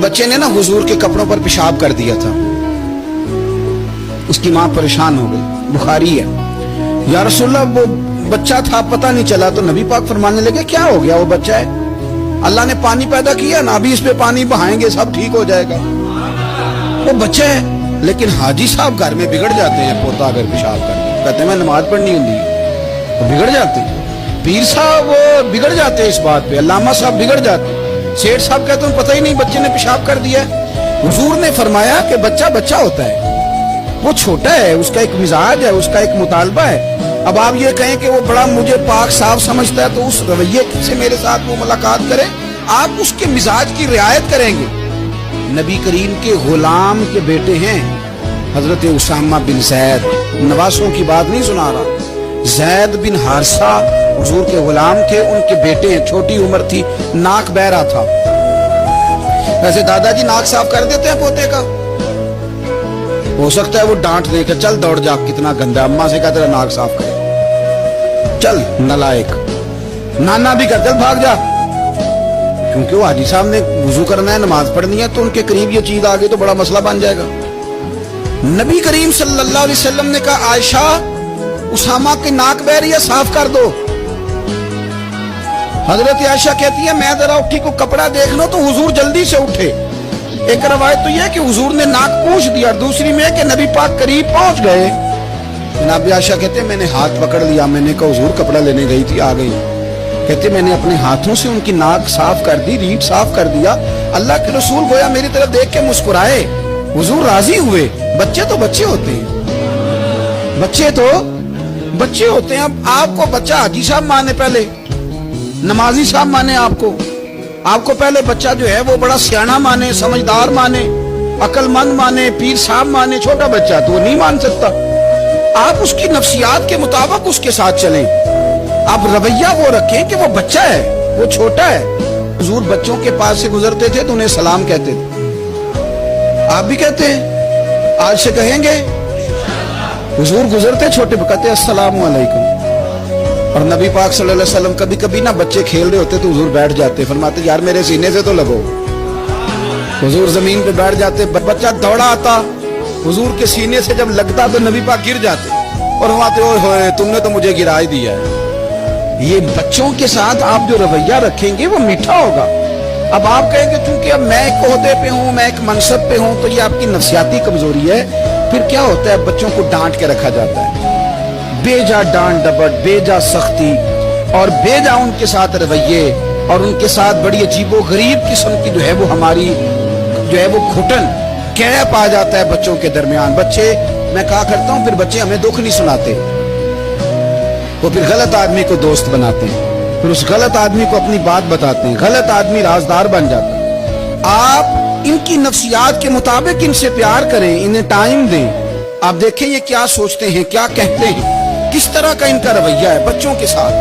بچے نے نا حضور کے کپڑوں پر پیشاب کر دیا تھا. اس کی ماں پریشان ہو گئی. بخاری ہے. یا رسول اللہ وہ بچہ تھا پتہ نہیں چلا. تو نبی پاک فرمانے لگے کیا ہو گیا, وہ بچہ ہے, اللہ نے پانی پیدا کیا نا, ابھی اس پہ پانی بہائیں گے سب ٹھیک ہو جائے گا. وہ بچہ ہے. لیکن حاجی صاحب گھر میں بگڑ جاتے ہیں, پوتا اگر پیشاب کر دے کہتے ہیں میں نماز پڑھنی ہوتی ہے, وہ بگڑ جاتے ہیں. پیر صاحب وہ بگڑ جاتے ہیں اس بات پہ, علامہ صاحب بگڑ جاتے ہیں, سیٹھ صاحب کہتے ہیں پتہ ہی نہیں بچے نے پیشاب کر دیا. حضور نے فرمایا کہ بچہ بچہ ہوتا ہے, وہ چھوٹا ہے, اس کا ایک مزاج ہے, اس کا ایک مطالبہ ہے. اب آپ یہ کہیں کہ وہ بڑا مجھے پاک صاف سمجھتا ہے تو اس رویے سے میرے ساتھ وہ ملاقات کرے, آپ اس کے مزاج کی رعایت کریں گے. نبی کریم کے غلام کے بیٹے ہیں حضرت اسامہ بن زید, نواسوں کی بات نہیں سنا رہا. زید بن حارثہ حضور کے غلام تھے, ان کے بیٹے ہیں, چھوٹی عمر تھی, ناک بہ رہا تھا. ویسے دادا جی ناک صاف کر دیتے ہیں پوتے کا, ہو سکتا ہے وہ ڈانٹ دے کہ چل دوڑ جا کتنا گندا, اماں سے کہتے ہیں ناک صاف کرے, چل نالائق. نانا بھی کہتے ہیں بھاگ جا, کیونکہ وہ حاجی صاحب نے وضو کرنا ہے, نماز پڑھنی ہے, تو ان کے قریب یہ چیز آگے تو بڑا مسئلہ بن جائے گا. نبی کریم صلی اللہ علیہ وسلم نے کہا عائشہ اسامہ کی ناک بہ رہی ہے, صاف کر دو. حضرت عائشہ کہتی ہے میں ذرا اٹھی کو کپڑا دیکھ لو تو حضور جلدی سے اٹھے. ایک روایت تو یہ کہ حضور نے ناک پوچھ دیا, دوسری میں کہ نبی پاک قریب پہنچ گئے. جناب عائشہ کہتے ہیں میں نے ہاتھ پکڑ لیا, میں نے کہا حضور کپڑا لینے گئی تھی آ گئی. کہتے میں نے اپنے ہاتھوں سے ان کی ناک صاف کر دی, ریٹ صاف کر دیا. اللہ کے رسول گویا میری طرف دیکھ کے مسکرائے, حضور راضی ہوئے. بچے تو بچے ہوتے ہیں, بچے تو بچے ہوتے ہیں. اب آپ کو بچہ حاجی صاحب مانے, پہلے نمازی صاحب مانے, آپ کو پہلے بچہ جو ہے وہ بڑا سیاںہ مانے, سمجھدار مانے, عقل مند مانے, پیر صاحب مانے. چھوٹا بچہ تو وہ نہیں مان سکتا. آپ اس کی نفسیات کے مطابق اس کے ساتھ چلیں. آپ رویہ وہ رکھیں کہ وہ بچہ ہے, وہ چھوٹا ہے. حضور بچوں کے پاس سے گزرتے تھے تو انہیں سلام کہتے تھے. آپ بھی کہتے ہیں, آج سے کہیں گے. حضور گزرتے چھوٹے کہتے السلام علیکم. اور نبی پاک صلی اللہ علیہ وسلم کبھی کبھی نہ بچے کھیل رہے ہوتے تو حضور بیٹھ جاتے, فرماتے یار میرے سینے سے تو لگو. حضور زمین پہ بیٹھ جاتے, بچہ دوڑا آتا, حضور کے سینے سے جب لگتا تو نبی پاک گر جاتے اور فرماتے اوئے ہوئے تم نے تو مجھے گرا ہی دیا ہے. یہ بچوں کے ساتھ آپ جو رویہ رکھیں گے وہ میٹھا ہوگا. اب آپ کہیں کہ چونکہ اب میں ایک عہدے پہ ہوں, میں ایک منصب پہ ہوں, تو یہ آپ کی نفسیاتی کمزوری ہے. پھر کیا ہوتا ہے, بچوں کو ڈانٹ کے رکھا جاتا ہے, بے جا ڈانٹ ڈپٹ, بے جا سختی اور بے جا ان کے ساتھ رویے, اور ان کے ساتھ بڑی عجیب و غریب قسم کی جو ہے وہ ہماری جو ہے وہ گھٹن گیپ آ جاتا ہے بچوں کے درمیان. بچے, میں کہا کرتا ہوں, پھر بچے ہمیں دکھ نہیں سناتے, وہ پھر غلط آدمی کو دوست بناتے ہیں, پھر اس غلط آدمی کو اپنی بات بتاتے ہیں, غلط آدمی رازدار بن جاتا ہے. آپ ان کی نفسیات کے مطابق ان سے پیار کریں, انہیں ٹائم دیں. آپ دیکھیں یہ کیا سوچتے ہیں, کیا کہتے ہیں, کس طرح کا ان کا رویہ ہے بچوں کے ساتھ.